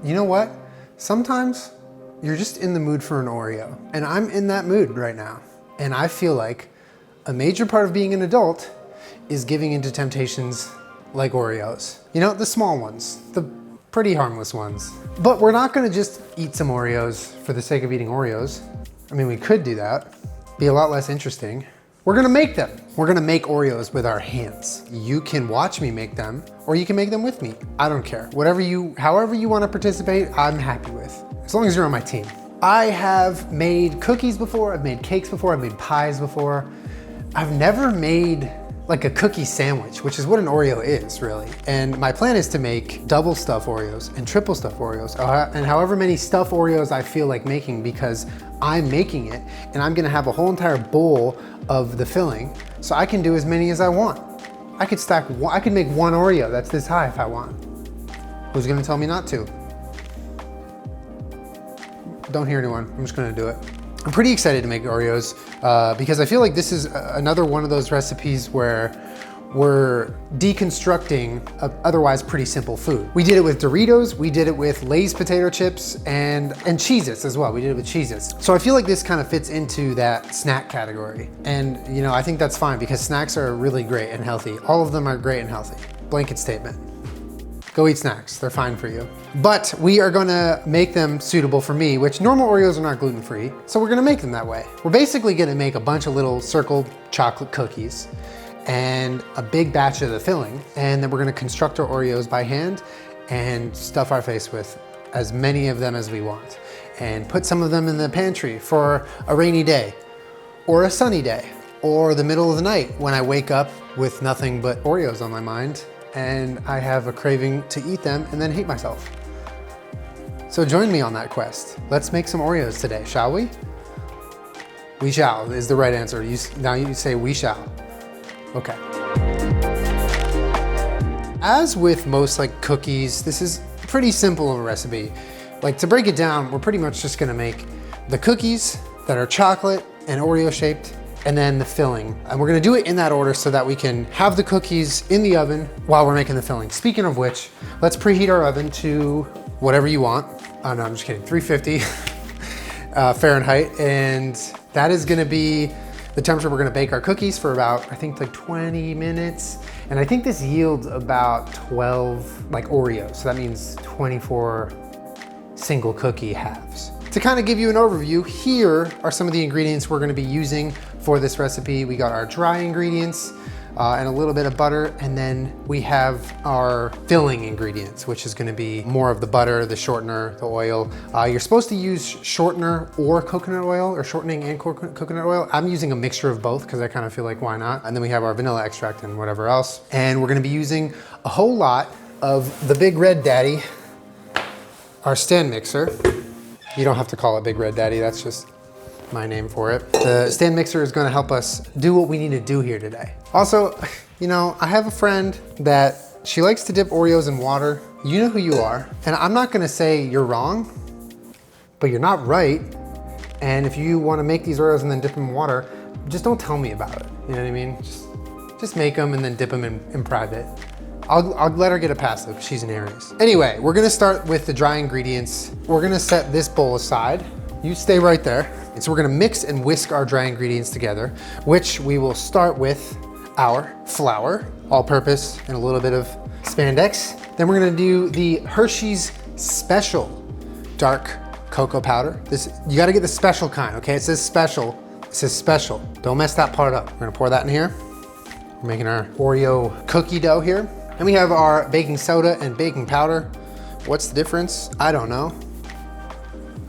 you know what? Sometimes you're just in the mood for an Oreo. And I'm in that mood right now. And I feel like a major part of being an adult is giving into temptations like Oreos. You know, the small ones, the pretty harmless ones. But we're not gonna just eat some Oreos for the sake of eating Oreos. I mean, we could do that. Be a lot less interesting. We're gonna make them. We're gonna make Oreos with our hands. You can watch me make them, or you can make them with me. I don't care. However you wanna participate, I'm happy with, as long as you're on my team. I have made cookies before, I've made cakes before, I've made pies before. I've never made like a cookie sandwich, which is what an Oreo is, really. And my plan is to make double stuff Oreos and triple stuff Oreos, and however many stuff Oreos I feel like making, because I'm making it, and I'm gonna have a whole entire bowl of the filling, so I can do as many as I want. I could make one Oreo that's this high if I want. Who's gonna tell me not to? Don't hear anyone, I'm just gonna do it. I'm pretty excited to make Oreos because I feel like this is another one of those recipes where we're deconstructing an otherwise pretty simple food. We did it with Doritos, we did it with Lay's potato chips, and Cheez-Its as well. We did it with Cheez-Its. So I feel like this kind of fits into that snack category. And you know, I think that's fine because snacks are really great and healthy. All of them are great and healthy. Blanket statement. Go eat snacks, they're fine for you. But we are gonna make them suitable for me, which normal Oreos are not gluten-free, so we're gonna make them that way. We're basically gonna make a bunch of little circled chocolate cookies and a big batch of the filling, and then we're gonna construct our Oreos by hand and stuff our face with as many of them as we want, and put some of them in the pantry for a rainy day, or a sunny day, or the middle of the night when I wake up with nothing but Oreos on my mind, and I have a craving to eat them and then hate myself. So join me on that quest. Let's make some Oreos today, shall we? We shall is the right answer. Now you say we shall. Okay. As with most like cookies, this is pretty simple of a recipe. Like, to break it down, we're pretty much just gonna make the cookies that are chocolate and Oreo shaped, and then the filling. And we're gonna do it in that order so that we can have the cookies in the oven while we're making the filling. Speaking of which, let's preheat our oven to whatever you want. Oh no, I'm just kidding, 350 Fahrenheit. And that is gonna be the temperature we're gonna bake our cookies for about, I think like 20 minutes. And I think this yields about 12 like Oreos. So that means 24 single cookie halves. To kind of give you an overview, here are some of the ingredients we're gonna be using for this recipe. We got our dry ingredients and a little bit of butter, and then we have our filling ingredients, which is gonna be more of the butter, the shortener, the oil. You're supposed to use shortener or coconut oil, or shortening and coconut oil. I'm using a mixture of both because I kind of feel like why not? And then we have our vanilla extract and whatever else. And we're gonna be using a whole lot of the Big Red Daddy, our stand mixer. You don't have to call it Big Red Daddy, that's just my name for it. The stand mixer is gonna help us do what we need to do here today. Also, you know, I have a friend that she likes to dip Oreos in water. You know who you are. And I'm not gonna say you're wrong, but you're not right. And if you wanna make these Oreos and then dip them in water, just don't tell me about it. You know what I mean? Just make them and then dip them in private. I'll let her get a pass though, because she's an Aries. Anyway, we're gonna start with the dry ingredients. We're gonna set this bowl aside. You stay right there. And so we're gonna mix and whisk our dry ingredients together, which we will start with our flour, all-purpose, and a little bit of spandex. Then we're gonna do the Hershey's Special Dark Cocoa Powder. You gotta get the special kind, okay? It says special, it says special. Don't mess that part up. We're gonna pour that in here. We're making our Oreo cookie dough here. And we have our baking soda and baking powder. What's the difference? I don't know.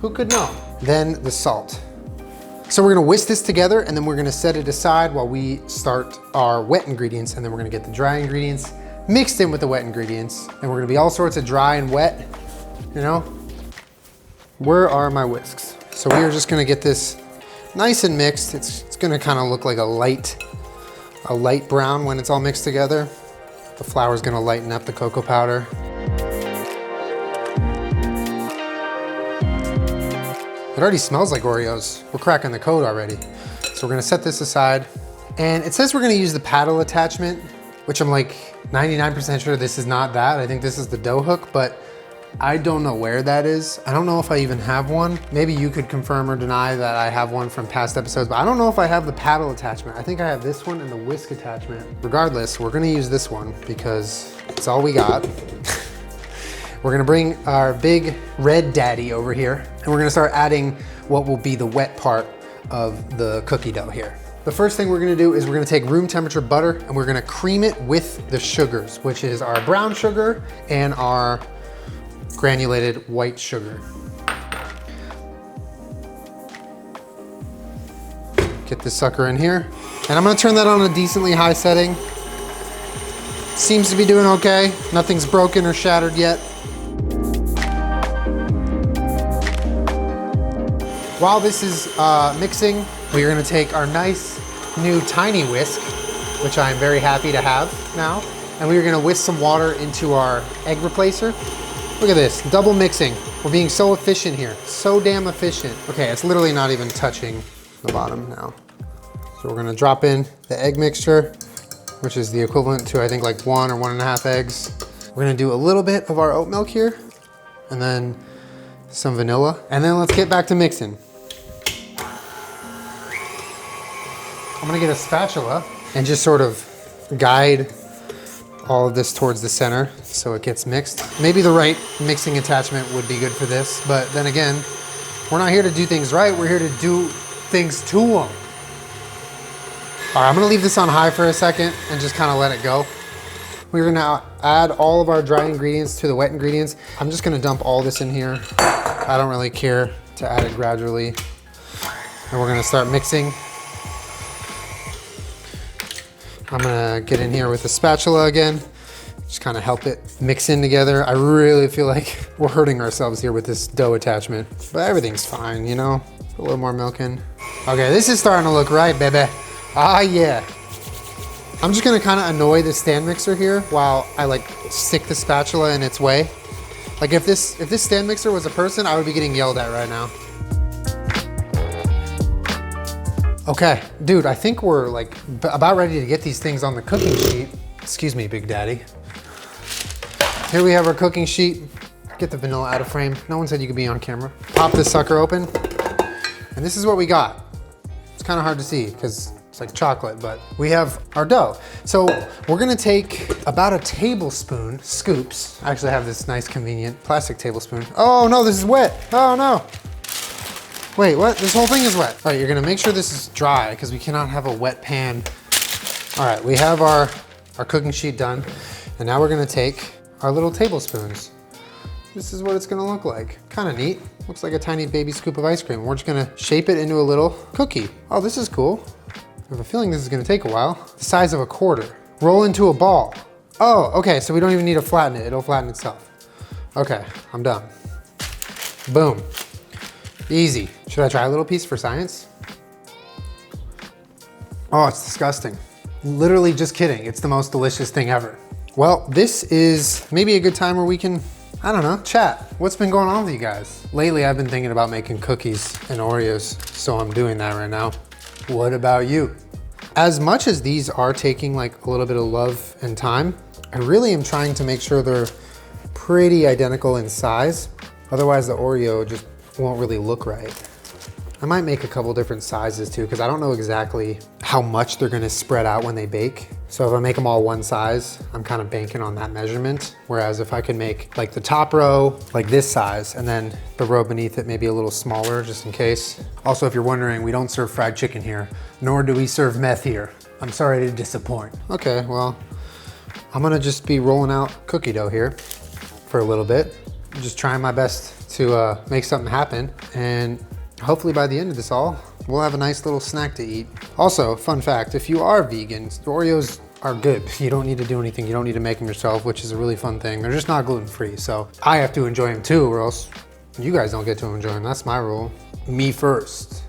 Who could know? Then the salt. So we're gonna whisk this together, and then we're gonna set it aside while we start our wet ingredients, and then we're gonna get the dry ingredients mixed in with the wet ingredients. And we're gonna be all sorts of dry and wet, you know? Where are my whisks? So we are just gonna get this nice and mixed. It's gonna kind of look like a light brown when it's all mixed together. The flour is gonna lighten up the cocoa powder. It already smells like Oreos. We're cracking the code already. So we're gonna set this aside. And it says we're gonna use the paddle attachment, which I'm like 99% sure this is not that. I think this is the dough hook, but I don't know where that is. I don't know if I even have one. Maybe you could confirm or deny that I have one from past episodes, but I don't know if I have the paddle attachment. I think I have this one and the whisk attachment. Regardless, we're gonna use this one because it's all we got. We're gonna bring our big red daddy over here and we're gonna start adding what will be the wet part of the cookie dough here. The first thing we're gonna do is we're gonna take room temperature butter and we're gonna cream it with the sugars, which is our brown sugar and our granulated white sugar. Get this sucker in here. And I'm gonna turn that on a decently high setting. Seems to be doing okay. Nothing's broken or shattered yet. While this is mixing, we're gonna take our nice new tiny whisk, which I'm very happy to have now, and we're gonna whisk some water into our egg replacer. Look at this, double mixing. We're being so efficient here, so damn efficient. Okay, it's literally not even touching the bottom now. So we're gonna drop in the egg mixture, which is the equivalent to I think like 1 or 1.5 eggs. We're gonna do a little bit of our oat milk here, and then some vanilla, and then let's get back to mixing. I'm gonna get a spatula and just sort of guide all of this towards the center so it gets mixed. Maybe the right mixing attachment would be good for this, but then again, we're not here to do things right, we're here to do things to them. All right, I'm gonna leave this on high for a second and just kind of let it go. We're gonna now add all of our dry ingredients to the wet ingredients. I'm just gonna dump all this in here. I don't really care to add it gradually. And we're gonna start mixing. I'm gonna get in here with the spatula again, just kind of help it mix in together. I really feel like we're hurting ourselves here with this dough attachment, but everything's fine, you know? Put a little more milk in. Okay, this is starting to look right, baby. Ah, yeah. I'm just gonna kind of annoy the stand mixer here while I like stick the spatula in its way. Like if this stand mixer was a person, I would be getting yelled at right now. Okay, dude, I think we're like about ready to get these things on the cooking sheet. Excuse me, Big Daddy. Here we have our cooking sheet. Get the vanilla out of frame. No one said you could be on camera. Pop this sucker open, and this is what we got. It's kind of hard to see because it's like chocolate, but we have our dough. So we're gonna take about a tablespoon, scoops. I actually have this nice convenient plastic tablespoon. Oh no, this is wet. Oh no. Wait, what? This whole thing is wet. All right, you're gonna make sure this is dry because we cannot have a wet pan. All right, we have our cooking sheet done. And now we're gonna take our little tablespoons. This is what it's gonna look like. Kind of neat. Looks like a tiny baby scoop of ice cream. We're just gonna shape it into a little cookie. Oh, this is cool. I have a feeling this is gonna take a while. The size of a quarter. Roll into a ball. Oh, okay, so we don't even need to flatten it. It'll flatten itself. Okay, I'm done. Boom. Easy. Should I try a little piece for science? Oh, it's disgusting. Literally just kidding. It's the most delicious thing ever. Well, this is maybe a good time where we can, I don't know, chat. What's been going on with you guys? Lately, I've been thinking about making cookies and Oreos, so I'm doing that right now. What about you? As much as these are taking like a little bit of love and time, I really am trying to make sure they're pretty identical in size. Otherwise, the Oreo just won't really look right. I might make a couple different sizes too, because I don't know exactly how much they're gonna spread out when they bake. So if I make them all one size, I'm kind of banking on that measurement. Whereas if I can make like the top row, like this size, and then the row beneath it maybe a little smaller, just in case. Also, if you're wondering, we don't serve fried chicken here, nor do we serve meth here. I'm sorry to disappoint. Okay, well, I'm gonna just be rolling out cookie dough here for a little bit. I'm just trying my best to make something happen, and hopefully by the end of this all, we'll have a nice little snack to eat. Also, fun fact, if you are vegan, Oreos are good. You don't need to do anything. You don't need to make them yourself, which is a really fun thing. They're just not gluten-free, so I have to enjoy them too, or else you guys don't get to enjoy them. That's my rule. Me first.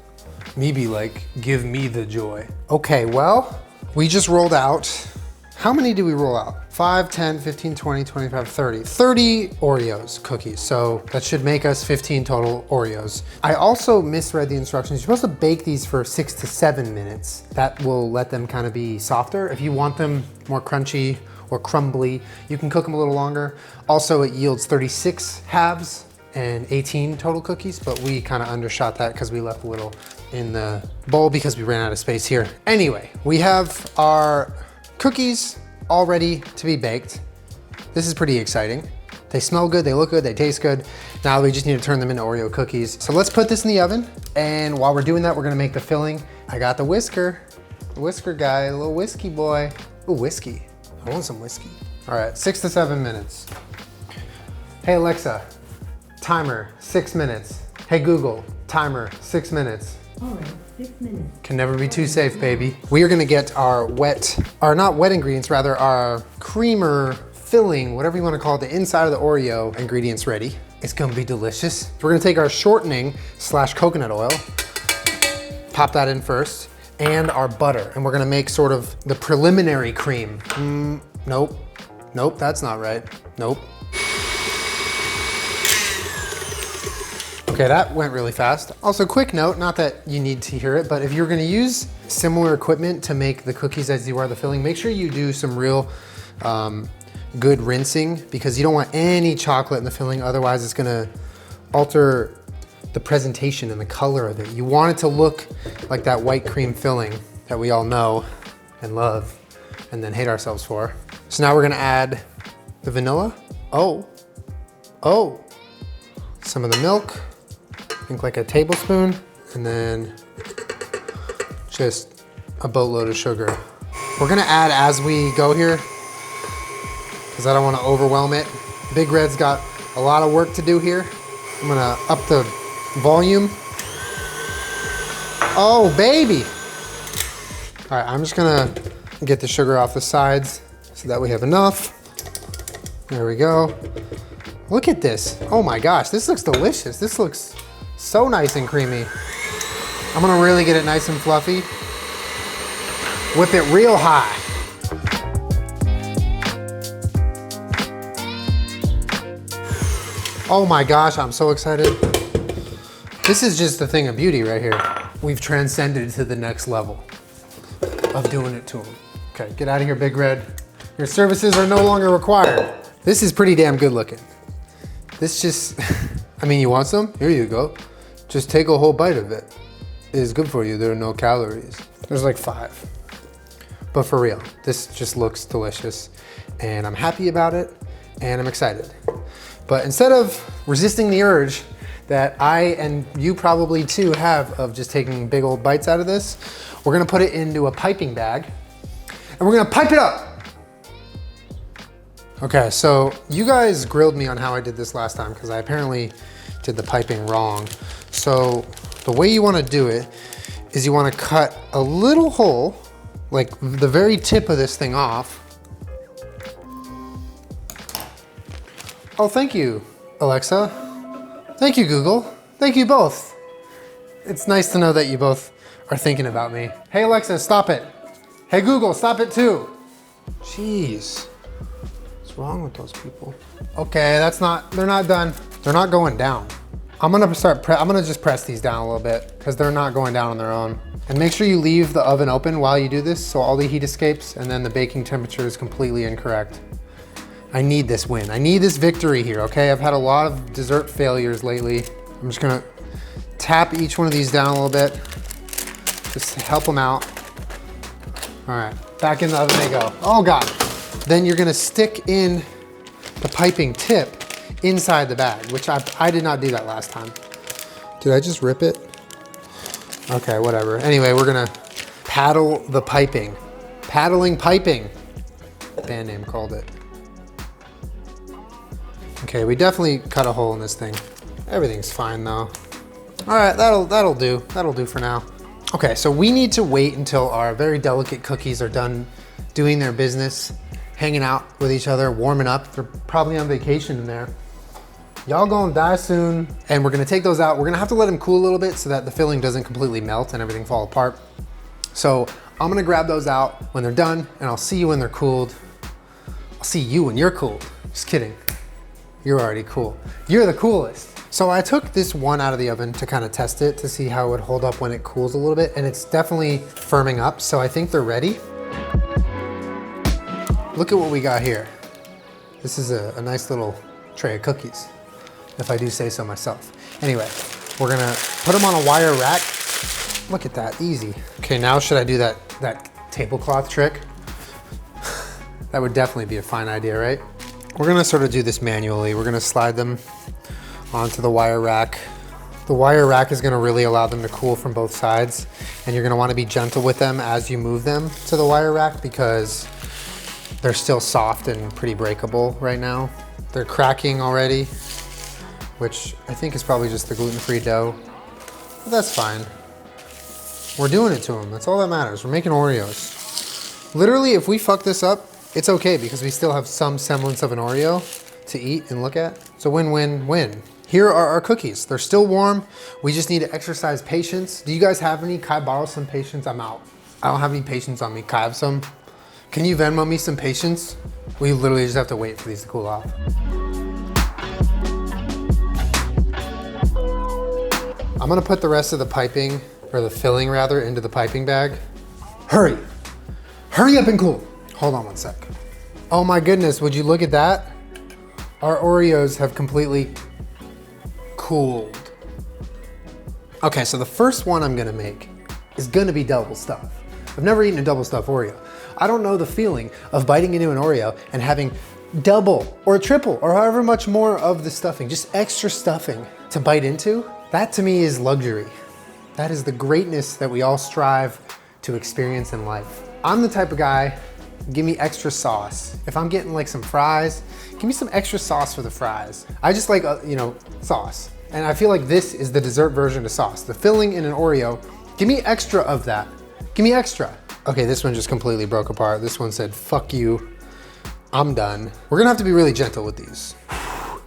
Me be like, give me the joy. Okay, well, we just rolled out. How many did we roll out? 5, 10, 15, 20, 25, 30. 30 Oreos cookies. So that should make us 15 total Oreos. I also misread the instructions. You're supposed to bake these for 6 to 7 minutes. That will let them kind of be softer. If you want them more crunchy or crumbly. You can cook them a little longer. Also, it yields 36 halves and 18 total cookies, but we kind of undershot that because we left a little in the bowl because we ran out of space here. Anyway, we have our cookies all ready to be baked. This is pretty exciting. They smell good, they look good, they taste good. Now we just need to turn them into Oreo cookies. So let's put this in the oven. And while we're doing that, we're gonna make the filling. I got the whisker guy, a little whiskey boy. Ooh, whiskey, I want some whiskey. All right, 6 to 7 minutes. Hey Alexa, timer, 6 minutes. Hey Google, timer, 6 minutes. All right, 6 minutes. Can never be too safe, baby. We are gonna get our not wet ingredients, rather our creamer, filling, whatever you wanna call it, the inside of the Oreo ingredients ready. It's gonna be delicious. We're gonna take our shortening / coconut oil, pop that in first, and our butter. And we're gonna make sort of the preliminary cream. Nope, that's not right, nope. Okay, that went really fast. Also, quick note, not that you need to hear it, but if you're gonna use similar equipment to make the cookies as you are the filling, make sure you do some real good rinsing, because you don't want any chocolate in the filling, otherwise it's gonna alter the presentation and the color of it. You want it to look like that white cream filling that we all know and love and then hate ourselves for. So now we're gonna add the vanilla. Some of the milk, I think like a tablespoon, and then just a boatload of sugar. We're gonna add as we go here, because I don't want to overwhelm it. Big Red's got a lot of work to do here. I'm gonna up the volume. Oh, baby. All right, I'm just gonna get the sugar off the sides so that we have enough. There we go. Look at this. Oh my gosh, this looks delicious. This looks so nice and creamy. I'm gonna really get it nice and fluffy. Whip it real high. Oh my gosh, I'm so excited. This is just a thing of beauty right here. We've transcended to the next level of doing it to them. Okay, get out of here, Big Red. Your services are no longer required. This is pretty damn good looking. This just, I mean, you want some? Here you go. Just take a whole bite of it. It is good for you, there are no calories. There's like 5. But for real, this just looks delicious and I'm happy about it and I'm excited. But instead of resisting the urge that I and you probably too have of just taking big old bites out of this, we're gonna put it into a piping bag and we're gonna pipe it up. Okay, so you guys grilled me on how I did this last time because I apparently did the piping wrong. So the way you wanna do it is you wanna cut a little hole, like the very tip of this thing off. Oh, thank you, Alexa. Thank you, Google. Thank you both. It's nice to know that you both are thinking about me. Hey, Alexa, stop it. Hey, Google, stop it too. Jeez, what's wrong with those people? Okay, they're not done. They're not going down. I'm gonna just press these down a little bit because they're not going down on their own. And make sure you leave the oven open while you do this so all the heat escapes and then the baking temperature is completely incorrect. I need this win. I need this victory here, okay? I've had a lot of dessert failures lately. I'm just gonna tap each one of these down a little bit. Just to help them out. All right, back in the oven they go. Oh God. Then you're gonna stick in the piping tip inside the bag, which I did not do that last time. Did I just rip it? Okay, whatever. Anyway, we're gonna paddle the piping. Paddling piping, band name called it. Okay, we definitely cut a hole in this thing. Everything's fine though. All right, that'll do. That'll do for now. Okay, so we need to wait until our very delicate cookies are done doing their business, hanging out with each other, warming up. They're probably on vacation in there. Y'all gonna die soon. And we're gonna take those out. We're gonna have to let them cool a little bit so that the filling doesn't completely melt and everything fall apart. So I'm gonna grab those out when they're done and I'll see you when they're cooled. I'll see you when you're cooled. Just kidding. You're already cool. You're the coolest. So I took this one out of the oven to kind of test it to see how it would hold up when it cools a little bit, and it's definitely firming up, so I think they're ready. look at what we got here. This is a nice little tray of cookies, if I do say so myself. Anyway, we're gonna put them on a wire rack. Look at that, easy. Okay, now should I do that tablecloth trick? That would definitely be a fine idea, right? We're gonna sort of do this manually. We're gonna slide them onto the wire rack. The wire rack is gonna really allow them to cool from both sides, and you're gonna wanna be gentle with them as you move them to the wire rack because they're still soft and pretty breakable right now. They're cracking already, which I think is probably just the gluten-free dough, but that's fine. We're doing it to them, that's all that matters. We're making Oreos. Literally, if we fuck this up, it's okay because we still have some semblance of an Oreo to eat and look at. So win-win-win. Here are our cookies. They're still warm. We just need to exercise patience. Do you guys have any? Kai, borrow some patience? I'm out. I don't have any patience on me. Kai, have some? Can you Venmo me some patience? We literally just have to wait for these to cool off. I'm gonna put the rest of the piping, or the filling rather, into the piping bag. Hurry. Hurry up and cool. Hold on one sec. Oh my goodness, would you look at that? Our Oreos have completely cooled. Okay, so the first one I'm gonna make is gonna be double stuff. I've never eaten a double stuffed Oreo. I don't know the feeling of biting into an Oreo and having double or triple or however much more of the stuffing, just extra stuffing to bite into. That to me is luxury. That is the greatness that we all strive to experience in life. I'm the type of guy, give me extra sauce. If I'm getting like some fries, give me some extra sauce for the fries. I just like, sauce. And I feel like this is the dessert version of sauce. The filling in an Oreo, give me extra of that. Give me extra. Okay, this one just completely broke apart. This one said, fuck you, I'm done. We're gonna have to be really gentle with these. I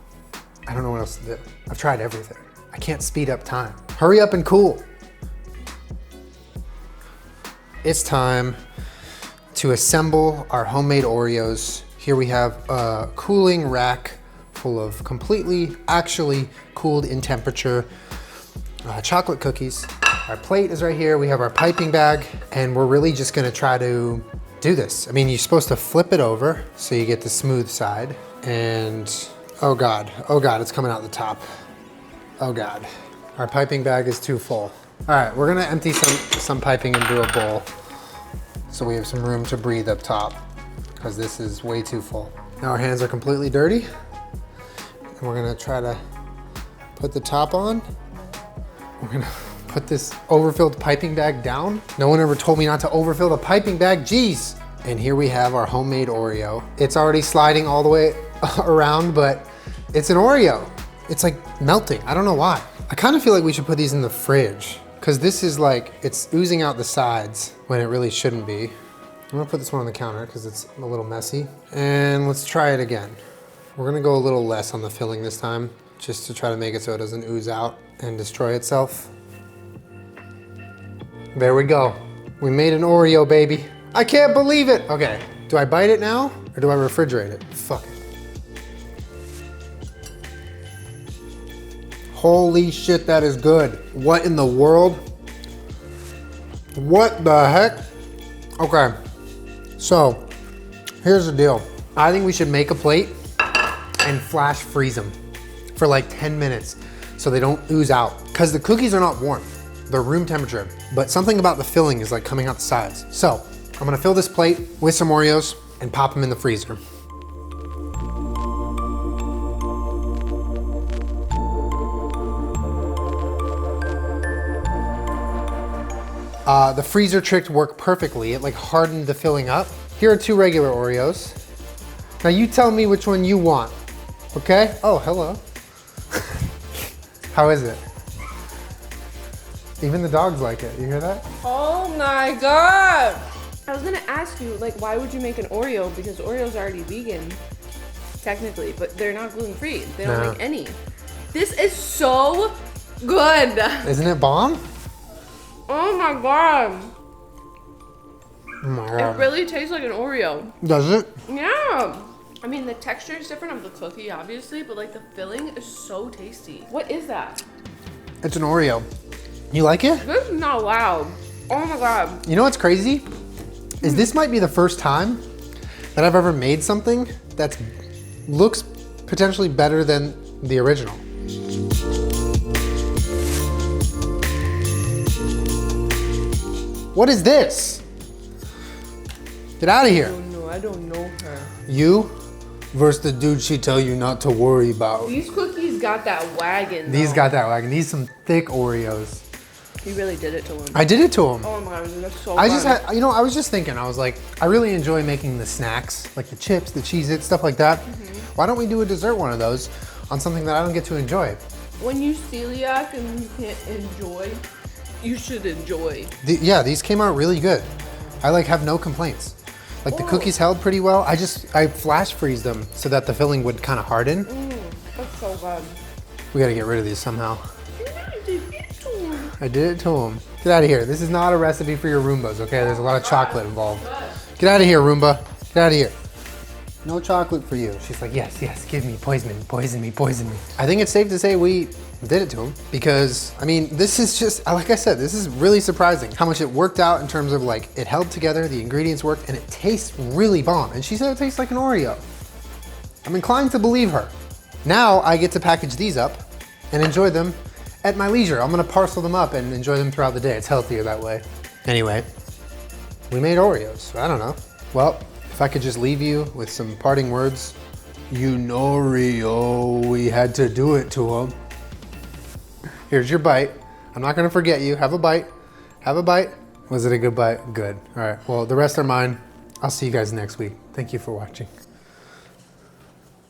don't know what else to do. I've tried everything. I can't speed up time. Hurry up and cool. It's time to assemble our homemade Oreos. Here we have a cooling rack full of completely, actually cooled in temperature chocolate cookies. Our plate is right here. We have our piping bag, and we're really just gonna try to do this. I mean, you're supposed to flip it over so you get the smooth side, and oh God, it's coming out the top. Oh God, our piping bag is too full. All right, we're gonna empty some piping into a bowl so we have some room to breathe up top because this is way too full. Now our hands are completely dirty, and we're gonna try to put the top on. We're gonna put this overfilled piping bag down. No one ever told me not to overfill the piping bag, jeez. And here we have our homemade Oreo. It's already sliding all the way around, but it's an Oreo. It's like melting, I don't know why. I kind of feel like we should put these in the fridge because this is like, it's oozing out the sides when it really shouldn't be. I'm gonna put this one on the counter because it's a little messy. And let's try it again. We're gonna go a little less on the filling this time just to try to make it so it doesn't ooze out and destroy itself. There we go. We made an Oreo, baby. I can't believe it. Okay, do I bite it now or do I refrigerate it? Fuck it. Holy shit, that is good. What in the world? What the heck? Okay, so here's the deal. I think we should make a plate and flash freeze them for like 10 minutes so they don't ooze out. Because the cookies are not warm, they're room temperature, but something about the filling is like coming out the sides. So I'm gonna fill this plate with some Oreos and pop them in the freezer. The freezer trick worked perfectly. It like hardened the filling up. Here are 2 regular Oreos. Now you tell me which one you want, okay? Oh, hello. How is it? Even the dogs like it, you hear that? Oh my God. I was gonna ask you, like, why would you make an Oreo? Because Oreo's already vegan, technically, but they're not gluten-free. They don't make any. This is so good. Isn't it bomb? Oh my God. Oh my God. It really tastes like an Oreo. Does it? Yeah. I mean, the texture is different of the cookie, obviously, but like the filling is so tasty. What is that? It's an Oreo. You like it? This is not loud. Oh my God. You know what's crazy? Is this might be the first time that I've ever made something that looks potentially better than the original. What is this? Get out of here. I don't know her. You versus the dude she tell you not to worry about. These cookies got that wagon. These got that wagon. These some thick Oreos. You really did it to him. I did it to him. Oh my god, that's so I just had, you know, I was just thinking, I was like, I really enjoy making the snacks, like the chips, the Cheez-Its, stuff like that. Why don't we do a dessert one of those on something that I don't get to enjoy? When you celiac and you can't enjoy, you should enjoy. Yeah, these came out really good. I like have no complaints. Like the cookies held pretty well. I flash freeze them so that the filling would kind of harden. That's so good. We gotta get rid of these somehow. You did it to him. I did it to him. Get out of here. This is not a recipe for your Roombas, okay? There's a lot of chocolate involved. Get out of here, Roomba. Get out of here. No chocolate for you. She's like, yes, yes, give me, poison me, poison me, poison me. I think it's safe to say we did it to him because, I mean, this is just, like I said, this is really surprising how much it worked out in terms of like, it held together, the ingredients worked, and it tastes really bomb. And she said it tastes like an Oreo. I'm inclined to believe her. Now I get to package these up and enjoy them at my leisure. I'm gonna parcel them up and enjoy them throughout the day. It's healthier that way. Anyway, we made Oreos. I don't know. Well, if I could just leave you with some parting words. You know, Rio, we had to do it to him. Here's your bite. I'm not gonna forget you. Have a bite. Have a bite. Was it a good bite? Good. All right, well, the rest are mine. I'll see you guys next week. Thank you for watching.